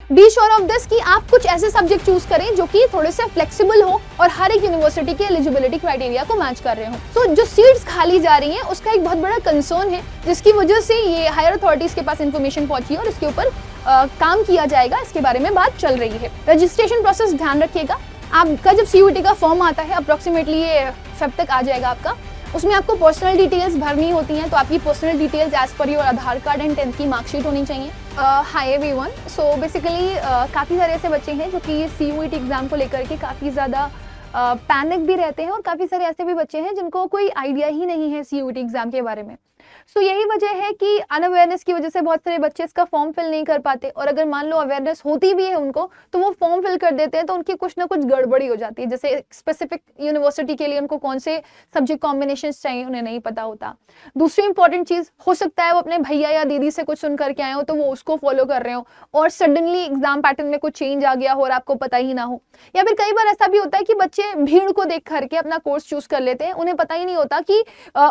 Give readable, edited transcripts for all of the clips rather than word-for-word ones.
Be sure of this कि आप कुछ ऐसे सब्जेक्ट चूज करें जो कि थोड़े से फ्लेक्सिबल हो और हर एक यूनिवर्सिटी के एलिजिबिलिटी क्राइटेरिया को मैच कर रहे हो। सो जो सीट्स खाली जा रही हैं उसका एक बहुत बड़ा कंसर्न है, जिसकी वजह से ये हायर अथॉरिटीज के पास इंफॉर्मेशन पहुंची है और इसके ऊपर काम किया जाएगा, इसके बारे में बात चल रही है। रजिस्ट्रेशन प्रोसेस ध्यान रखिएगा, आपका जब सीयूईटी का फॉर्म आता है अप्रोक्सीमेटली ये फेब तक आ जाएगा आपका, उसमें आपको पर्सनल डिटेल्स भरनी होती हैं, तो आपकी personal details as per your Aadhaar card and 10th की मार्कशीट होनी चाहिए। हाय एवरीवन, सो बेसिकली काफ़ी सारे ऐसे बच्चे हैं जो कि सीयूईटी एग्जाम को लेकर के काफ़ी ज़्यादा पैनिक भी रहते हैं और काफ़ी सारे ऐसे भी बच्चे हैं जिनको कोई आइडिया ही नहीं है सीयूईटी एग्जाम के बारे में। सो यही वजह है कि अनअवेयरनेस की वजह से बहुत सारे बच्चे इसका फॉर्म फिल नहीं कर पाते, और अगर मान लो अवेयरनेस होती भी है उनको तो वो फॉर्म फिल कर देते हैं तो उनकी कुछ ना कुछ गड़बड़ी हो जाती है। जैसे स्पेसिफिक यूनिवर्सिटी के लिए उनको कौन से सब्जेक्ट कॉम्बिनेशन चाहिए उन्हें नहीं पता होता। दूसरी इंपॉर्टेंट चीज़, हो सकता है वो अपने भैया या दीदी से कुछ सुन करके आए हो तो वो उसको फॉलो कर रहे हो और सडनली एग्जाम पैटर्न में कुछ चेंज आ गया हो और आपको पता ही ना हो। या फिर कई बार ऐसा भी होता है कि बच्चे भीड़ को देख करके अपना कोर्स चूज कर लेते हैं, उन्हें पता ही नहीं होता कि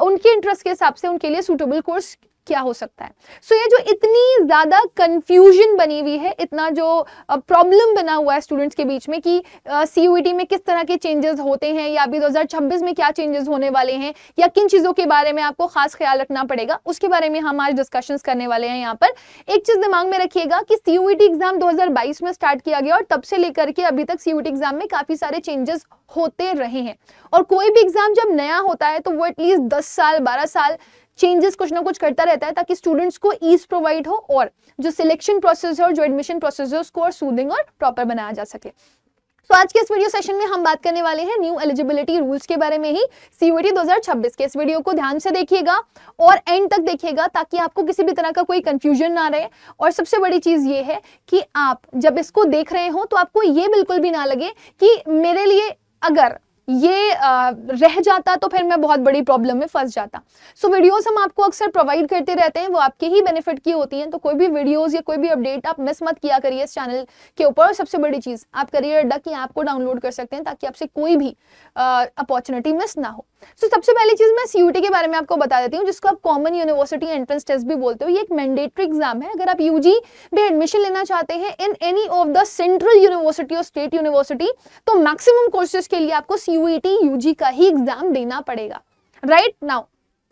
उनके इंटरेस्ट के हिसाब से उनके लिए सूटेबल कोर्स क्या हो सकता है। सो ये जो इतनी ज्यादा कंफ्यूजन बनी हुई है, इतना जो प्रॉब्लम बना हुआ है स्टूडेंट्स के बीच में कि सीयूईटी में किस तरह के चेंजेस होते हैं या अभी 2026 में क्या चेंजेस होने वाले हैं या किन चीजों के बारे में आपको खास ख्याल रखना पड़ेगा, उसके बारे में हम आज डिस्कशंस करने वाले हैं। यहाँ पर एक चीज दिमाग में रखिएगा कि सीयूईटी एग्जाम 2022 में स्टार्ट किया गया और तब से लेकर के अभी तक सीयूईटी एग्जाम में काफी सारे चेंजेस होते रहे हैं, और कोई भी एग्जाम जब नया होता है तो वो एटलीस्ट 10 साल 12 साल चेंजेस कुछ ना कुछ करता रहता है ताकि स्टूडेंट्स को ईज प्रोवाइड हो और जो सिलेक्शन प्रोसेस है और जो एडमिशन प्रोसेस है उसको और सूदिंग और प्रॉपर बनाया जा सके। तो आज के इस वीडियो सेशन में हम बात करने वाले हैं न्यू एलिजिबिलिटी रूल्स के बारे में ही, सीयूईटी 2026 के। इस वीडियो को ध्यान से देखिएगा और एंड तक देखिएगा ताकि आपको किसी भी तरह का कोई कंफ्यूजन ना रहे। और सबसे बड़ी चीज ये है कि आप जब इसको देख रहे हो तो आपको ये बिल्कुल भी ना लगे कि मेरे लिए अगर ये रह जाता तो फिर मैं बहुत बड़ी प्रॉब्लम में फंस जाता। सो वीडियोस हम आपको अक्सर प्रोवाइड करते रहते हैं, वो आपके ही बेनिफिट की होती हैं, तो कोई भी वीडियोस या कोई भी अपडेट आप मिस मत किया करिए इस चैनल के ऊपर। और सबसे बड़ी चीज, आप करियर अड्डा की ऐप को डाउनलोड कर सकते हैं ताकि आपसे कोई भी अपॉर्चुनिटी मिस ना हो। सो सबसे पहली चीज मैं सीयूईटी के बारे में आपको बता देती हूँ, जिसको आप कॉमन यूनिवर्सिटी एंट्रेंस टेस्ट भी बोलते हो। ये एक मैंडेटरी एग्जाम है। अगर आप यूजी में एडमिशन लेना चाहते हैं in any of the central university और स्टेट यूनिवर्सिटी, तो मैक्सिमम कोर्सेज के लिए आपको सीयूईटी यूजी का ही एग्जाम देना पड़ेगा। Right now,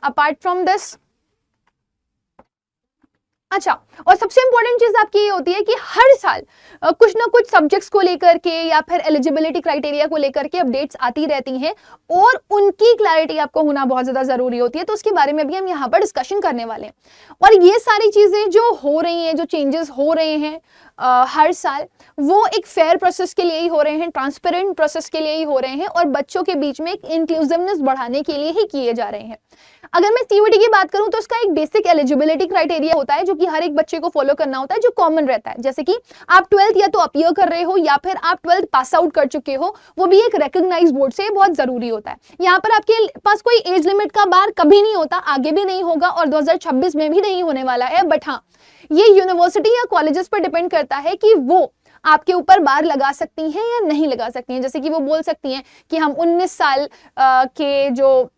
apart from this, अच्छा, और सबसे इंपॉर्टेंट चीज आपकी ये होती है कि हर साल कुछ ना कुछ सब्जेक्ट्स को लेकर के या फिर एलिजिबिलिटी क्राइटेरिया को लेकर के अपडेट्स आती रहती हैं और उनकी क्लैरिटी आपको होना बहुत ज्यादा जरूरी होती है। तो उसके बारे में भी हम यहाँ पर डिस्कशन करने वाले हैं। और ये सारी चीजें जो हो रही हैं, जो चेंजेस हो रहे हैं हर साल, वो एक फेयर प्रोसेस के लिए ही हो रहे हैं, ट्रांसपेरेंट प्रोसेस के लिए ही हो रहे हैं और बच्चों के बीच में एक इंक्लूसिवनेस बढ़ाने के लिए ही किए जा रहे हैं। अगर मैं सीयूईटी की बात करूं तो उसका एक बेसिक एलिजिबिलिटी क्राइटेरिया होता है जो कि हर एक बच्चे को फॉलो करना होता है, जो कॉमन रहता है। जैसे कि आप 12th या तो अपीयर कर रहे हो या फिर आप 12th पास आउट कर चुके हो, वो भी एक रिकॉग्नाइज्ड बोर्ड से, बहुत जरूरी होता है। यहाँ पर आपके पास कोई एज लिमिट का बार कभी नहीं होता, आगे भी नहीं होगा और 2026 में भी नहीं होने वाला है। बट हाँ, ये यूनिवर्सिटी या कॉलेजेस पर डिपेंड करता है कि वो आपके ऊपर बार लगा सकती हैं या नहीं लगा सकती हैं। जैसे कि वो बोल सकती हैं कि हम 19 साल के जो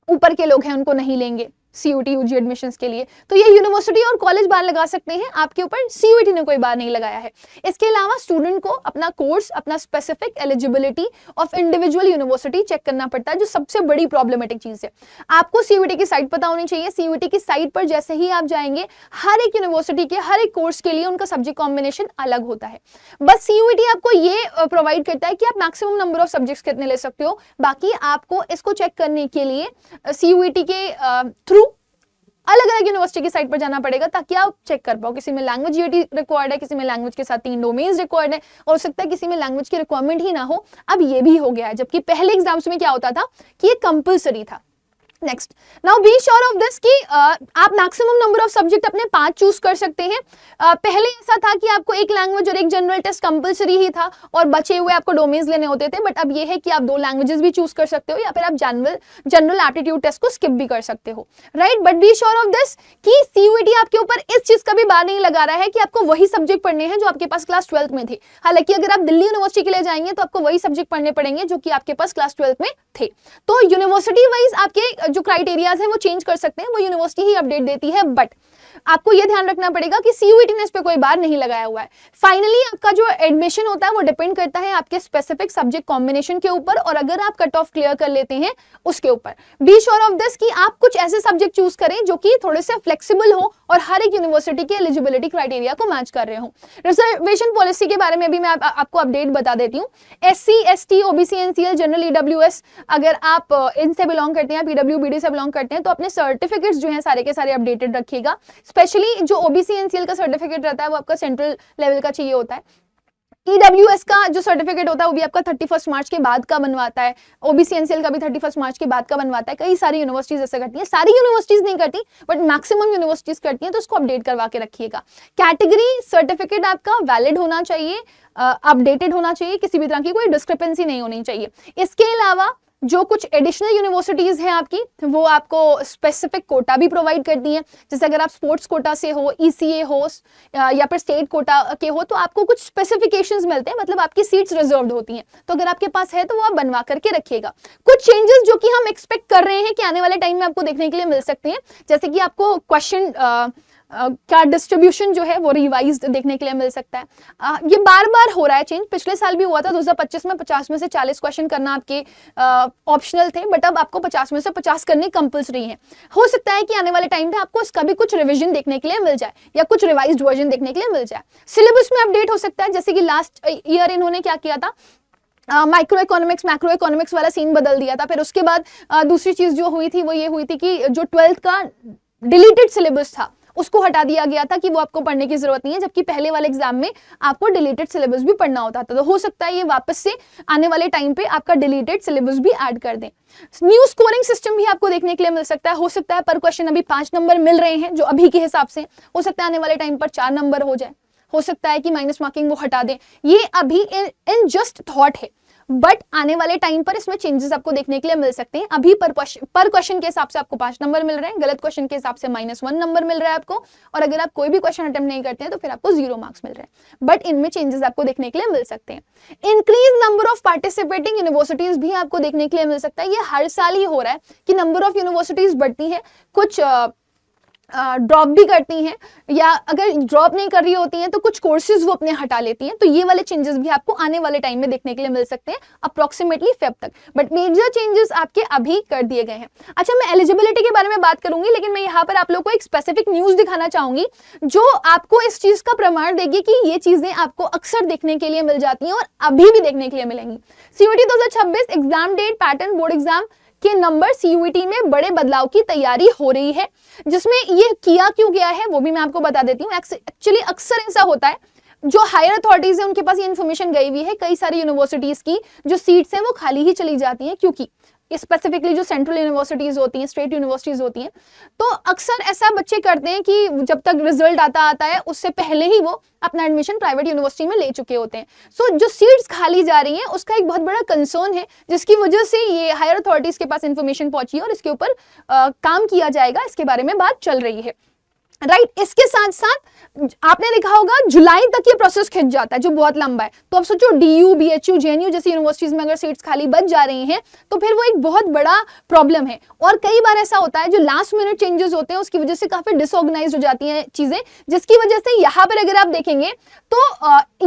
ऊपर के लोग हैं उनको नहीं लेंगे सीयूईटी यूजी एडमिशंस के लिए, तो ये यूनिवर्सिटी और कॉलेज बार लगा सकते हैं, आपके ऊपर सीयूईटी ने कोई बार नहीं लगाया है। इसके अलावा स्टूडेंट को अपना कोर्स, अपना specific eligibility of individual university check करना पड़ता है, जो सबसे बड़ी प्रॉब्लमेटिक चीज है। आपको सीयूईटी की साइट पता होनी चाहिए। सीयूईटी की साइट पर जैसे ही आप जाएंगे, हर एक यूनिवर्सिटी के हर एक कोर्स के लिए उनका सब्जेक्ट कॉम्बिनेशन अलग होता है। बस सीयूईटी आपको ये प्रोवाइड करता है कि आप मैक्सिमम नंबर ऑफ सब्जेक्ट्स कितने ले सकते हो। बाकी आपको इसको चेक करने के लिए सीयूईटी के थ्रू अलग अलग यूनिवर्सिटी की साइट पर जाना पड़ेगा ताकि आप चेक कर पाओ। किसी में लैंग्वेज यूटी रिक्वायर्ड है, किसी में लैंग्वेज के साथ 3 डोमेन्स रिक्वायर्ड है, और हो सकता है किसी में लैंग्वेज की रिक्वायरमेंट ही ना हो। अब ये भी हो गया है, जबकि पहले एग्जाम्स में क्या होता था कि ये कंपलसरी था। Next, now be sure of this कि आप मैक्सिमम नंबर ऑफ सब्जेक्ट अपने 5 चूज कर सकते हैं। पहले ऐसा था कि आपको एक लैंग्वेज और एक जनरल टेस्ट कंपलसरी ही था और बचे हुए आपको डोमेन्स लेने होते थे। बट अब ये है कि आप 2 लैंग्वेजेस भी चूज कर सकते हो या फिर आप जनरल एप्टीट्यूड टेस्ट को स्किप भी कर सकते हो। Right, but be sure of this कि सीयूईटी आपके ऊपर इस चीज का भी बार नहीं लगा रहा है कि आपको वही सब्जेक्ट पढ़ने हैं जो आपके पास क्लास 12th में थे। हालांकि अगर आप दिल्ली यूनिवर्सिटी के लिए जाएंगे तो आपको वही सब्जेक्ट पढ़ने पड़ेंगे जो कि आपके पास क्लास 12th में थे। तो यूनिवर्सिटी वाइज आपके जो क्राइटेरियाज हैं वो चेंज कर सकते हैं, वो यूनिवर्सिटी ही अपडेट देती है। बट आपको ये ध्यान रखना पड़ेगा कि CUET ने इस पे कोई बार नहीं लगाया हुआ है। फाइनली आपका जो एडमिशन होता है वो डिपेंड करता है आपके स्पेसिफिक सब्जेक्ट कॉम्बिनेशन के ऊपर और अगर आप कट ऑफ क्लियर कर लेते हैं उसके ऊपर। बी श्योर ऑफ दिस कि आप कुछ ऐसे सब्जेक्ट चूज करें जो कि थोड़े से फ्लेक्सिबल हो और हर एक यूनिवर्सिटी के एलिजिबिलिटी क्राइटेरिया को मैच कर रहे हो। रिजर्वेशन पॉलिसी के बारे में भी मैं आपको अपडेट बता देती हूँ। SC, ST, OBC, NCL, general EWS, अगर आप इनसे बिलोंग करते हैं, PWBD से बिलोंग करते हैं, तो अपने सर्टिफिकेट्स जो हैं सारे के सारे अपडेटेड रखिएगा। स्पेशली जो OBC NCL का सर्टिफिकेट रहता है वो आपका सेंट्रल लेवल का चाहिए होता है। EWS का जो सर्टिफिकेट होता है वो भी आपका 31 मार्च के बाद का बनवाता है। OBC NCL का भी 31 मार्च के बाद का बनवाता है। कई सारी यूनिवर्सिटीज ऐसा करती हैं, सारी यूनिवर्सिटीज नहीं करती बट मैक्सिमम यूनिवर्सिटीज करती हैं, तो उसको अपडेट करवा के रखिएगा। कैटेगरी सर्टिफिकेट आपका वैलिड होना चाहिए, अपडेटेड होना चाहिए, किसी भी तरह की कोई डिस्क्रिपेंसी नहीं होनी चाहिए। इसके अलावा जो कुछ एडिशनल यूनिवर्सिटीज हैं आपकी, वो आपको स्पेसिफिक कोटा भी प्रोवाइड करती हैं। जैसे अगर आप स्पोर्ट्स कोटा से हो, ECA हो या फिर स्टेट कोटा के हो, तो आपको कुछ स्पेसिफिकेशंस मिलते हैं, मतलब आपकी सीट्स रिजर्व्ड होती हैं। तो अगर आपके पास है तो वो आप बनवा करके रखिएगा। कुछ चेंजेस जो कि हम एक्सपेक्ट कर रहे हैं कि आने वाले टाइम में आपको देखने के लिए मिल सकते हैं, जैसे कि आपको क्वेश्चन क्या डिस्ट्रीब्यूशन जो है वो रिवाइज्ड देखने के लिए मिल सकता है। ये बार बार हो रहा है चेंज, पिछले साल भी हुआ था 2025 में 50 में से 40 क्वेश्चन करना आपके ऑप्शनल थे, बट अब आपको 50 में से 50 करने कंपल्सरी है। हो सकता है कि आने वाले टाइम पे आपको इसका भी कुछ रिवीजन देखने के लिए मिल जाए या कुछ रिवाइज्ड वर्जन देखने के लिए मिल जाए। सिलेबस में अपडेट हो सकता है, जैसे कि लास्ट ईयर इन्होंने क्या किया था, माइक्रो इकोनॉमिक्स मैक्रो इकोनॉमिक्स वाला सीन बदल दिया था। फिर उसके बाद दूसरी चीज जो हुई थी वो ये हुई थी कि जो 12th का डिलीटेड सिलेबस था उसको हटा दिया गया था कि वो आपको पढ़ने की जरूरत नहीं है, जबकि पहले वाले एग्जाम में आपको डिलीटेड सिलेबस भी पढ़ना होता था। तो हो सकता है ये वापस से आने वाले टाइम पे आपका डिलीटेड सिलेबस भी ऐड कर दें। न्यू स्कोरिंग सिस्टम भी आपको देखने के लिए मिल सकता है। हो सकता है पर क्वेश्चन अभी 5 नंबर मिल रहे हैं जो अभी के हिसाब से, हो सकता है आने वाले टाइम पर 4 नंबर हो जाए, हो सकता है कि माइनस मार्किंग वो हटा दें। ये अभी इन जस्ट थॉट है, बट आने वाले टाइम पर इसमें चेंजेस आपको देखने के लिए मिल सकते हैं। अभी पर क्वेश्चन के हिसाब से आपको 5 नंबर मिल रहे हैं, गलत क्वेश्चन के हिसाब से -1 नंबर मिल रहा है आपको, और अगर आप कोई भी क्वेश्चन अटेम्प्ट नहीं करते हैं तो फिर आपको 0 मार्क्स मिल रहे हैं। बट इनमें चेंजेस आपको देखने के लिए मिल सकते हैं। Increase number of participating universities भी आपको देखने के लिए मिल सकता है। ये हर साल ही हो रहा है कि नंबर ऑफ यूनिवर्सिटीज बढ़ती है, कुछ ड्रॉप भी करती हैं, या अगर ड्रॉप नहीं कर रही होती हैं तो कुछ कोर्सेज वो अपने हटा लेती हैं। तो ये वाले चेंजेस भी आपको आने वाले टाइम में देखने के लिए मिल सकते हैं, अप्रोक्सीमेटली फेब तक। बट मेजर चेंजेस आपके अभी कर दिए गए हैं। अच्छा, मैं एलिजिबिलिटी के बारे में बात करूंगी, लेकिन मैं यहाँ पर आप लोगों को एक स्पेसिफिक न्यूज दिखाना चाहूंगी जो आपको इस चीज का प्रमाण देगी कि ये चीजें आपको अक्सर देखने के लिए मिल जाती हैं और अभी भी देखने के लिए मिलेंगी। CUET 2026 exam date, pattern, board exam के नंबर, CUET में बड़े बदलाव की तैयारी हो रही है। जिसमें ये किया क्यों गया है वो भी मैं आपको बता देती हूँ। एक्चुअली अक्सर ऐसा होता है, जो हायर अथॉरिटीज है उनके पास ये इन्फॉर्मेशन गई हुई है, कई सारी यूनिवर्सिटीज की जो सीट्स हैं वो खाली ही चली जाती हैं, क्योंकि स्पेसिफिकली जो सेंट्रल यूनिवर्सिटीज होती हैं, स्टेट यूनिवर्सिटीज होती हैं, तो अक्सर ऐसा बच्चे करते हैं कि जब तक रिजल्ट आता है उससे पहले ही वो अपना एडमिशन प्राइवेट यूनिवर्सिटी में ले चुके होते हैं। सो जो सीट्स खाली जा रही हैं उसका एक बहुत बड़ा कंसर्न है, जिसकी वजह से ये हायर अथॉरिटीज के पास इंफॉर्मेशन पहुंची है और इसके ऊपर काम किया जाएगा, इसके बारे में बात चल रही है। राइट, इसके साथ साथ आपने देखा होगा जुलाई तक ये प्रोसेस खिंच जाता है, जो बहुत लंबा है। तो अब सोचो DU, BHU, JNU जैसी यूनिवर्सिटीज में अगर सीट्स खाली बच जा रही हैं तो फिर वो एक बहुत बड़ा प्रॉब्लम है। और कई बार ऐसा होता है जो लास्ट मिनट चेंजेस होते हैं उसकी वजह से काफी डिसऑर्गेनाइज हो जाती हैं चीजें, जिसकी वजह से यहाँ पर अगर आप देखेंगे तो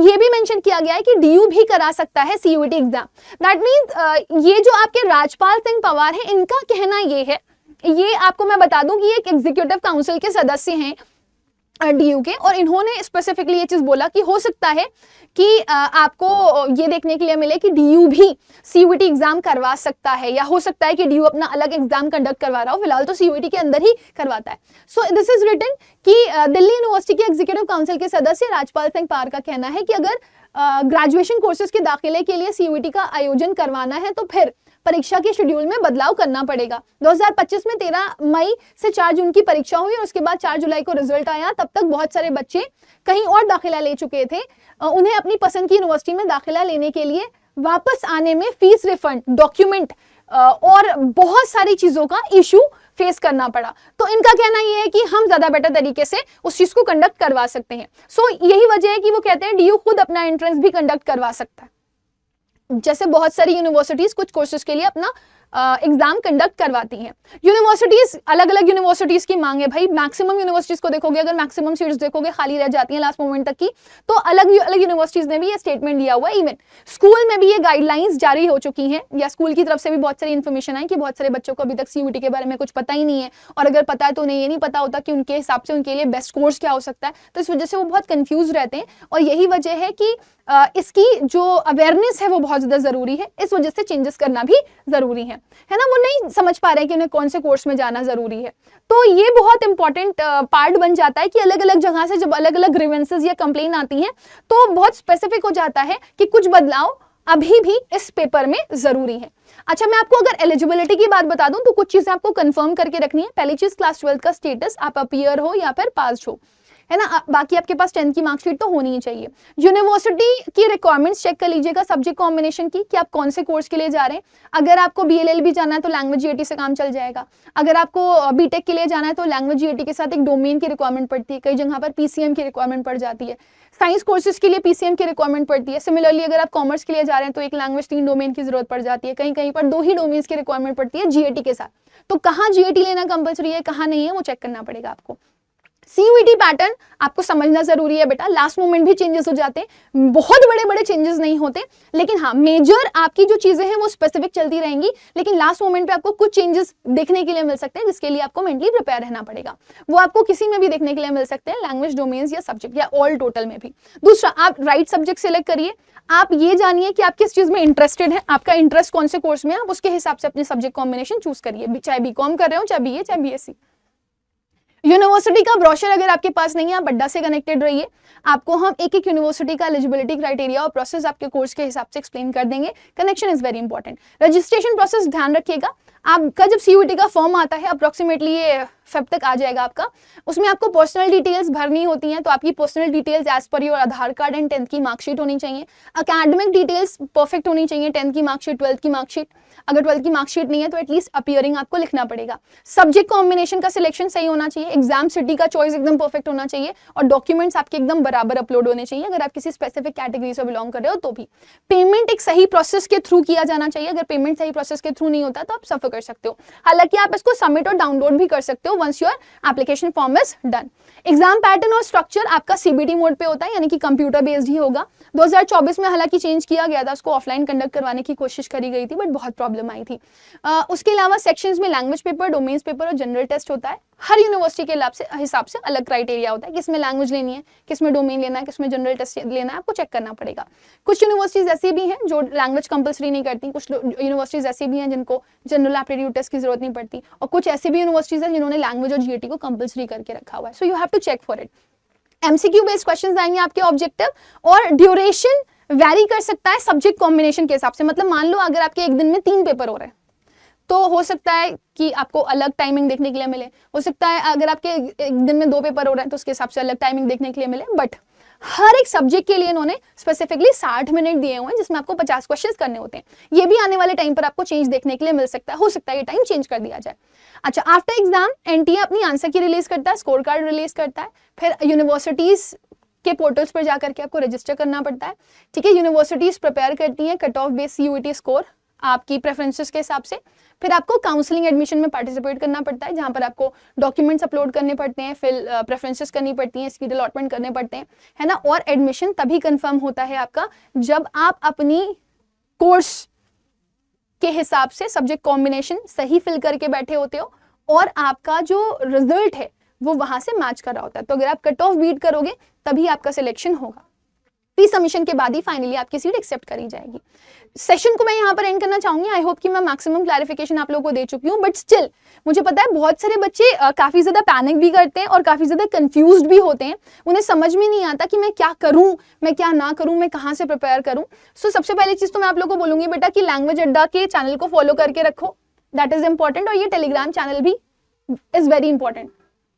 ये भी मेंशन किया गया है कि DU भी करा सकता है CUET एग्जाम। दैट मीन्स ये जो आपके राजपाल सिंह पवार है, इनका कहना ये है, ये आपको मैं बता दूं कि एक एग्जीक्यूटिव काउंसिल के सदस्य हैं DU के, और इन्होंने स्पेसिफिकली ये चीज बोला कि हो सकता है कि आपको ये देखने के लिए मिले कि DU भी CUET एग्जाम करवा सकता है, या हो सकता है कि DU अपना अलग एग्जाम कंडक्ट करवा रहा हो। फिलहाल तो CUET के अंदर ही करवाता है। सो दिस इज रिटन कि दिल्ली यूनिवर्सिटी के एग्जीक्यूटिव काउंसिल के सदस्य राजपाल सिंह पवार का कहना है कि अगर ग्रेजुएशन कोर्सेज के दाखिले के लिए CUET का आयोजन करवाना है तो फिर परीक्षा के शेड्यूल में बदलाव करना पड़ेगा। 2025 में 13 मई से 4 जून की परीक्षा हुई और उसके बाद 4 जुलाई को रिजल्ट आया। तब तक बहुत सारे बच्चे कहीं और दाखिला ले चुके थे, उन्हें अपनी पसंद की यूनिवर्सिटी में दाखिला लेने के लिए वापस आने में फीस रिफंड, डॉक्यूमेंट और बहुत सारी चीजों का इशू फेस करना पड़ा। तो इनका कहना यह है कि हम ज्यादा बेटर तरीके से उस चीज को कंडक्ट करवा सकते हैं। सो यही वजह है कि वो कहते हैं DU खुद अपना एंट्रेंस भी कंडक्ट करवा सकता है। जैसे बहुत सारी यूनिवर्सिटीज कुछ कोर्सेज के लिए अपना एग्जाम कंडक्ट करवाती हैं। यूनिवर्सिटीज, अलग अलग यूनिवर्सिटीज की मांग है भाई, मैक्सिमम यूनिवर्सिटीज को देखोगे, अगर मैक्सिमम सीट्स देखोगे खाली रह जाती हैं लास्ट मोमेंट तक की, तो अलग अलग यूनिवर्सिटीज ने भी ये स्टेटमेंट दिया हुआ है। इवन स्कूल में भी ये गाइडलाइंस जारी हो चुकी हैं, या स्कूल की तरफ से भी बहुत सारी इन्फॉर्मेशन आई कि बहुत सारे बच्चों को अभी तक सीयूईटी के बारे में कुछ पता ही नहीं है, और अगर पता है तो उन्हें ये नहीं पता होता कि उनके हिसाब से उनके लिए बेस्ट कोर्स क्या हो सकता है, तो इस वजह से वो बहुत कंफ्यूज रहते हैं। और यही वजह है कि इसकी जो अवेयरनेस है वो बहुत ज्यादा जरूरी है, इस वजह से चेंजेस करना भी जरूरी है ना। वो नहीं समझ पा रहे हैं कि उन्हें कौन से कोर्स में जाना जरूरी है, तो ये बहुत इंपॉर्टेंट पार्ट बन जाता है कि अलग अलग जगह से जब अलग अलग ग्रीवेंसेस या कंप्लेन आती हैं तो बहुत स्पेसिफिक हो जाता है कि कुछ बदलाव अभी भी इस पेपर में जरूरी है। अच्छा, मैं आपको अगर एलिजिबिलिटी की बात बता दूं तो कुछ चीजें आपको कंफर्म करके रखनी है। पहली चीज, क्लास 12 का स्टेटस, आप अपीयर हो या फिर पास हो, है ना। बाकी आपके पास 10th की मार्कशीट तो होनी ही चाहिए। यूनिवर्सिटी की रिक्वायरमेंट्स चेक कर लीजिएगा सब्जेक्ट कॉम्बिनेशन की, कि आप कौन से कोर्स के लिए जा रहे हैं। अगर आपको BLL भी जाना है तो लैंग्वेज GAT से काम चल जाएगा। अगर आपको बीटेक के लिए जाना है तो लैंग्वेज GAT के साथ एक डोमेन की रिक्वायरमेंट पड़ती है, कई जगह पर PCM की रिक्वायरमेंट पड़ जाती है। साइंस कोर्सेज के लिए PCM की रिक्वायरमेंट पड़ती है। सिमिलरली अगर आप कॉमर्स के लिए जा रहे हैं तो एक लैंग्वेज 3 डोमेन की जरूरत पड़ जाती है, कहीं कहीं पर 2 ही डोमेन्स की रिक्वायरमेंट पड़ती है GAT के साथ। तो कहाँ GAT लेना कंपल्सरी है, कहाँ नहीं है, वो चेक करना पड़ेगा आपको। CUET पैटर्न आपको समझना जरूरी है बेटा, लास्ट मोमेंट भी चेंजेस हो जाते हैं, बहुत बड़े बड़े चेंजेस नहीं होते, लेकिन हाँ मेजर आपकी जो चीजें हैं वो स्पेसिफिक चलती रहेंगी, लेकिन लास्ट मोमेंट पे आपको कुछ चेंजेस देखने के लिए मिल सकते हैं, जिसके लिए आपको मेंटली प्रिपेयर रहना पड़ेगा। वो आपको किसी में भी देखने के लिए मिल सकते हैं, लैंग्वेज डोमेन्स या सब्जेक्ट या ऑल टोटल में भी। दूसरा, आप राइट सब्जेक्ट सिलेक्ट करिए। आप ये जानिए कि आप किस चीज में इंटरेस्टेड है, आपका इंटरेस्ट कौन से कोर्स में है, आप उसके हिसाब से अपने सब्जेक्ट कॉम्बिनेशन चूज करिए, चाहे BCom कर रहे हो, चाहे BA, चाहे BSc। यूनिवर्सिटी का ब्रोशर अगर आपके पास नहीं है, आप अड्डा से कनेक्टेड रहिए, आपको हम एक एक यूनिवर्सिटी का एलिजिबिलिटी क्राइटेरिया और प्रोसेस आपके कोर्स के हिसाब से एक्सप्लेन कर देंगे। Connection is very important. Registration process ध्यान रखिएगा, आपका जब CUET का फॉर्म आता है अप्रोक्सीमेटली ये फेब तक आ जाएगा आपका, उसमें आपको पर्सनल डिटेल्स भरनी होती हैं, तो आपकी personal details as per your Aadhaar card and 10th की मार्कशीट होनी चाहिए। अकेडमिक डिटेल्स परफेक्ट होनी चाहिए, 10th की मार्कशीट, 12th की मार्कशीट। अगर 12th की मार्कशीट नहीं है तो एटलीस्ट अपीयरिंग आपको लिखना पड़ेगा। सब्जेक्ट कॉम्बिनेशन का सिलेक्शन सही होना चाहिए, एग्जाम सिटी का चॉइस एकदम परफेक्ट होना चाहिए, और डॉक्यूमेंट्स आपके एकदम बराबर अपलोड होने चाहिए अगर आप किसी स्पेसिफिक कैटेगरी से बिलोंग कर रहे हो तो भी। पेमेंट एक सही प्रोसेस के थ्रू किया जाना चाहिए, अगर पेमेंट सही प्रोसेस के थ्रू नहीं होता तो आप सफर कर सकते हो। हालांकि आप इसको सबमिट और डाउनलोड भी कर सकते हो once your application form is done. Exam pattern और स्ट्रक्चर आपका CBT मोड पे होता है, यानी कि कंप्यूटर बेस्ड ही होगा। 2024 में हालांकि चेंज किया गया था, उसको ऑफलाइन कंडक्ट करवाने की कोशिश करी गई थी, बट बहुत प्रॉब्लम आई थी। उसके अलावा सेक्शंस में लैंग्वेज पेपर, डोमेन्स पेपर और जनरल टेस्ट होता है। हर यूनिवर्सिटी के हिसाब से अलग क्राइटेरिया होता है, किसमें लैंग्वेज लेनी है, किसमें डोमेन लेना है, किसमें जनरल टेस्ट लेना है, आपको चेक करना पड़ेगा। कुछ यूनिवर्सिटीज ऐसी भी हैं जो लैंग्वेज कंपल्सरी नहीं करती, कुछ यूनिवर्सिटीज ऐसी भी हैं जिनको जनरल एप्टीट्यूड टेस्ट की जरूरत नहीं पड़ती, और कुछ ऐसी भी यूनिवर्सिटीज हैं जिन्होंने लैंग्वेज और GAT को कंपल्सरी करके रखा हुआ है। So you have to check for it. MCQ based questions आएंगे आपके ऑब्जेक्टिव, और ड्यूरेशन वैरी कर सकता है सब्जेक्ट कॉम्बिनेशन के हिसाब से। मतलब मान लो अगर आपके एक दिन में 3 पेपर हो रहे हैं तो हो सकता है कि आपको अलग टाइमिंग देखने के लिए मिले, हो सकता है अगर आपके एक दिन में 2 पेपर हो रहे हैं तो उसके हिसाब से अलग टाइमिंग देखने के लिए मिले। बट हर एक सब्जेक्ट के लिए इन्होंने स्पेसिफिकली 60 मिनट दिए हुए हैं, जिसमें आपको 50 क्वेश्चंस करने होते हैं। ये भी आने वाले टाइम पर आपको चेंज देखने के लिए मिल सकता है, हो सकता है ये टाइम चेंज कर दिया जाए। अच्छा, आफ्टर एग्जाम NTA अपनी आंसर की रिलीज करता है, स्कोर कार्ड रिलीज करता है, फिर यूनिवर्सिटीज के पोर्टल्स पर जाकर के आपको रजिस्टर करना पड़ता है। ठीक है, यूनिवर्सिटीज प्रिपेयर करती हैं cut off base CUET score आपकी प्रेफरेंसेस के हिसाब से। फिर आपको काउंसलिंग एडमिशन में पार्टिसिपेट करना पड़ता है, जहां पर आपको डॉक्यूमेंट्स अपलोड करने पड़ते हैं, फिर प्रेफरेंसेस करनी पड़ती हैं, सीट अलॉटमेंट करने पड़ते हैं, है ना। और एडमिशन तभी कंफर्म होता है आपका जब आप अपनी कोर्स के हिसाब से सब्जेक्ट कॉम्बिनेशन सही फिल करके बैठे होते हो, और आपका जो रिजल्ट है वो वहां से मैच कर रहा होता है। तो अगर आप कट ऑफ बीट करोगे तभी आपका सिलेक्शन होगा। प्री सबमिशन के बाद ही फाइनली आपकी सीट एक्सेप्ट करी जाएगी। सेशन को मैं यहाँ पर एंड करना चाहूंगी। आई होप कि मैं मैक्सिमम क्लैरिफिकेशन आप लोगों को दे चुकी हूँ, बट स्टिल मुझे पता है बहुत सारे बच्चे काफी ज्यादा पैनिक भी करते हैं और काफी ज्यादा कंफ्यूज्ड भी होते हैं। उन्हें समझ में नहीं आता कि मैं क्या करूं, मैं क्या ना करूं, मैं कहाँ से प्रिपेयर करूं। सो सबसे पहली चीज तो मैं आप लोगों को बोलूंगी बेटा कि लैंग्वेज अड्डा के चैनल को फॉलो करके रखो, दैट इज इंपॉर्टेंट। और ये टेलीग्राम चैनल भी इज वेरी इंपॉर्टेंट,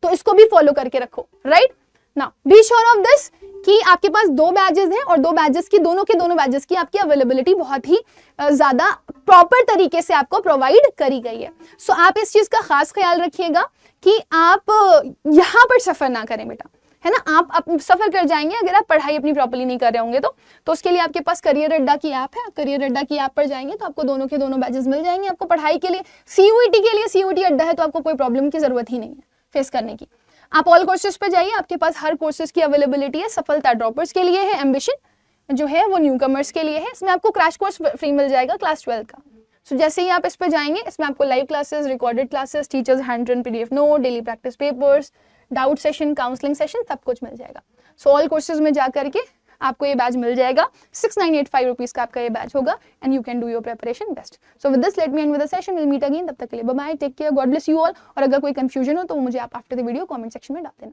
तो इसको भी फॉलो करके रखो, right. Now be sure of this कि आपके पास 2 बैचेस हैं, और 2 बैचेस की दोनों बैचेस की आपकी अवेलेबिलिटी बहुत ही ज्यादा प्रॉपर तरीके से आपको प्रोवाइड करी गई है। सो आप इस चीज का खास ख्याल रखिएगा कि आप यहाँ पर सफर ना करें बेटा, है ना, आप सफर कर जाएंगे अगर आप पढ़ाई अपनी प्रॉपर्ली नहीं कर रहे होंगे। तो उसके लिए आपके पास करियर अड्डा की ऐप है, करियर अड्डा की ऐप पर जाएंगे तो आपको दोनों के दोनों बैचेस मिल जाएंगे आपको पढ़ाई के लिए। सीयूईटी के लिए सीयूईटी अड्डा है तो आपको कोई प्रॉब्लम की जरूरत ही नहीं है फेस करने की। आप ऑल कोर्सेज पे जाइए, आपके पास हर कोर्सेज की अवेलेबिलिटी है। सफलता ड्रॉपर्स के लिए है, एम्बिशन जो है वो न्यू कमर्स के लिए है। इसमें आपको क्रैश कोर्स फ्री मिल जाएगा क्लास 12 का। सो जैसे ही आप इस पे जाएंगे, इसमें आपको live classes, recorded classes, teachers handwritten PDF note, daily practice papers, doubt session, counselling session, सब कुछ मिल जाएगा। सो ऑल कोर्सेज में जा करके आपको ये बैच मिल जाएगा। 6985 रुपीज का आपका ये बैच होगा and you can do your preparation best. So with this let me end with the session, will meet again. तब तक के लिए bye bye, take care, God bless you all. और अगर कोई कंफ्यूजन हो तो मुझे आप after the video comment section में डाल देना।